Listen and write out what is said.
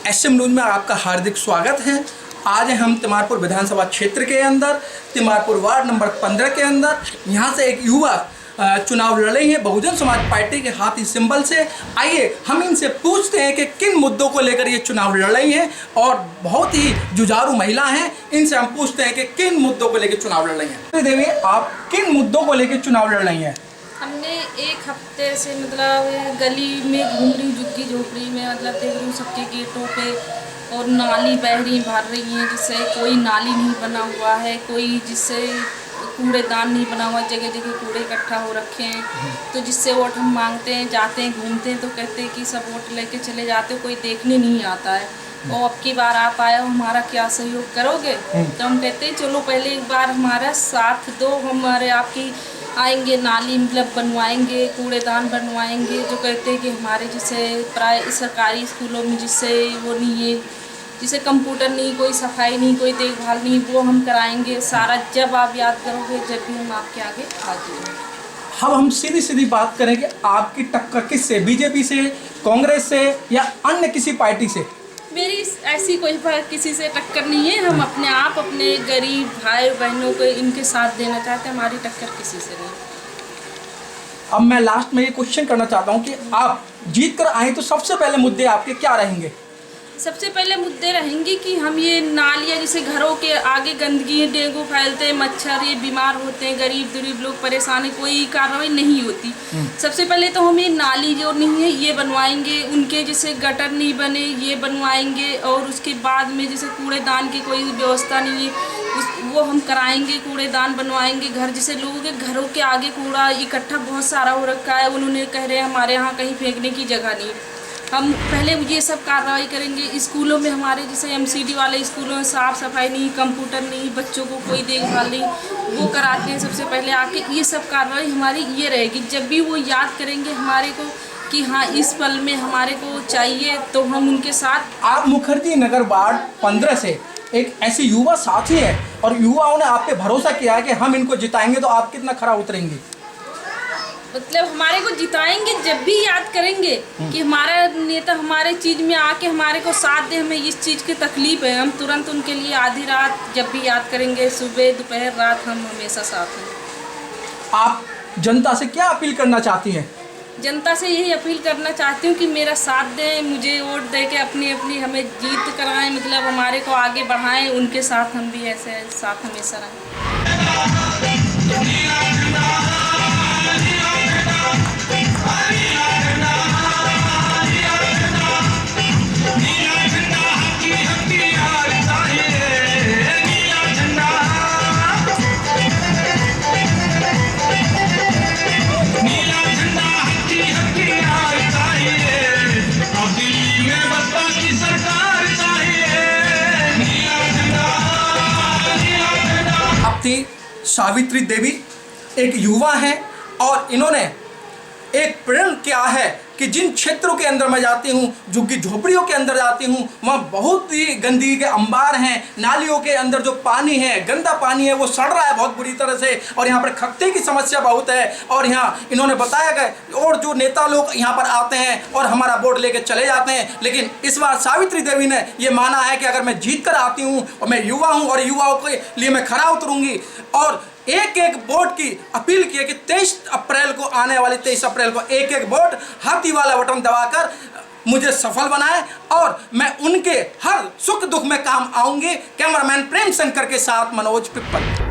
SM news में आपका हार्दिक स्वागत है। आज हम तिमारपुर विधानसभा क्षेत्र के अंदर तिमारपुर वार्ड नंबर 15 के अंदर यहाँ से एक युवा चुनाव लड़ रही है बहुजन समाज पार्टी के हाथी सिंबल से। आइए हम इनसे पूछते हैं कि किन मुद्दों को लेकर ये चुनाव लड़ रही हैं, और बहुत ही जुझारू महिला हैं, इनसे हम पूछते हैं कि किन मुद्दों को लेकर चुनाव लड़ रही हैं। देवी, आप किन मुद्दों को लेकर चुनाव लड़ रही हैं? हमने एक हफ्ते से मतलब गली में घूम रही, झुग्गी झोपड़ी में मतलब देख रही हूँ सबके गेटों पे, और नाली बह रही भर रही हैं, जिससे कोई नाली नहीं बना हुआ है, कोई जिससे कूड़ेदान नहीं बना हुआ, जगह जगह कूड़े इकट्ठा हो रखे हैं। तो जिससे वोट हम मांगते हैं, जाते हैं, घूमते हैं, तो कहते हैं कि सब वोट लेके चले जाते हो, कोई देखने नहीं आता है। और अब की बार आप आए हो, हमारा क्या सहयोग करोगे? तो हम कहते हैं चलो पहले एक बार हमारा साथ दो, हमारे आपकी आएंगे, नाली मतलब बनवाएंगे, कूड़ेदान बनवाएंगे। जो कहते हैं कि हमारे जैसे प्राय सरकारी स्कूलों में जिससे वो नहीं है, जिसे कंप्यूटर नहीं, कोई सफाई नहीं, कोई देखभाल नहीं, वो हम कराएंगे सारा। जब आप याद करोगे, जब भी हम आपके आगे हाजिर हैं। हम सीधी सीधी बात करें कि आपकी टक्कर किससे, बीजेपी से, कांग्रेस से या अन्य किसी पार्टी से? मेरी ऐसी कोई किसी से टक्कर नहीं है। हम अपने आप अपने गरीब भाई बहनों को इनके साथ देना चाहते हैं, हमारी टक्कर किसी से नहीं। अब मैं लास्ट में ये क्वेश्चन करना चाहता हूँ कि आप जीत कर आए तो सबसे पहले मुद्दे आपके क्या रहेंगे? सबसे पहले मुद्दे रहेंगे कि हम ये नालियाँ, जैसे घरों के आगे गंदगी, डेंगू फैलते हैं, मच्छर, ये बीमार होते हैं, गरीब लोग परेशान हैं, कोई कार्रवाई नहीं होती। सबसे पहले तो हम ये नाली जो नहीं है ये बनवाएंगे, उनके जैसे गटर नहीं बने ये बनवाएंगे, और उसके बाद में जैसे कूड़ेदान की कोई व्यवस्था नहीं है वो हम कराएंगे, कूड़ेदान बनवाएंगे। घर जैसे लोगों के घरों के आगे कूड़ा इकट्ठा बहुत सारा हो रखा है, उन्होंने कह रहे हैं हमारे यहाँ कहीं फेंकने की जगह नहीं। हम पहले ये सब कार्रवाई करेंगे। स्कूलों में हमारे जैसे एमसीडी वाले स्कूलों में साफ़ सफाई नहीं, कंप्यूटर नहीं, बच्चों को कोई देखभाल नहीं, वो कराते हैं सबसे पहले आके। ये सब कार्रवाई हमारी ये रहेगी। जब भी वो याद करेंगे हमारे को कि हाँ इस पल में हमारे को चाहिए, तो हम उनके साथ। आप मुखर्जी नगर वार्ड 15 से एक ऐसी युवा साथी है, और युवाओं ने आप पे भरोसा किया है कि हम इनको जिताएंगे, तो आप कितना खरा उतरेंगे? मतलब हमारे को जिताएंगे जब भी याद करेंगे कि हमारा नेता हमारे चीज़ में आके हमारे को साथ दे, हमें इस चीज़ की तकलीफ है, हम तुरंत उनके लिए आधी रात जब भी याद करेंगे, सुबह दोपहर रात, हम हमेशा साथ हैं। आप जनता से क्या अपील करना चाहती हैं? जनता से यही अपील करना चाहती हूँ कि मेरा साथ दें, मुझे वोट दे के अपनी हमें जीत कराएं, मतलब हमारे को आगे बढ़ाएं, उनके साथ हम भी ऐसे साथ हमेशा रहें। सावित्री देवी एक युवा हैं, और इन्होंने एक प्रण किया है कि जिन क्षेत्रों के अंदर मैं जाती हूँ, झुग्गी झोपड़ियों के अंदर जाती हूँ, वहाँ बहुत ही गंदगी के अंबार हैं, नालियों के अंदर जो पानी है, गंदा पानी है, वो सड़ रहा है बहुत बुरी तरह से, और यहाँ पर खपते की समस्या बहुत है। और यहाँ इन्होंने बताया गया, और जो नेता लोग यहाँ पर आते हैं और हमारा वोट लेके चले जाते हैं, लेकिन इस बार सावित्री देवी ने ये माना है कि अगर मैं जीत कर आती हूँ, और मैं युवा हूँ, और युवाओं के लिए मैं खरा उतरूँगी, और एक वोट की अपील की है कि 23 अप्रैल को, आने वाली 23 अप्रैल को एक वोट हाथी वाला बटन दबाकर मुझे सफल बनाए, और मैं उनके हर सुख दुख में काम आऊंगी। कैमरामैन प्रेम शंकर के साथ मनोज पिप्पल।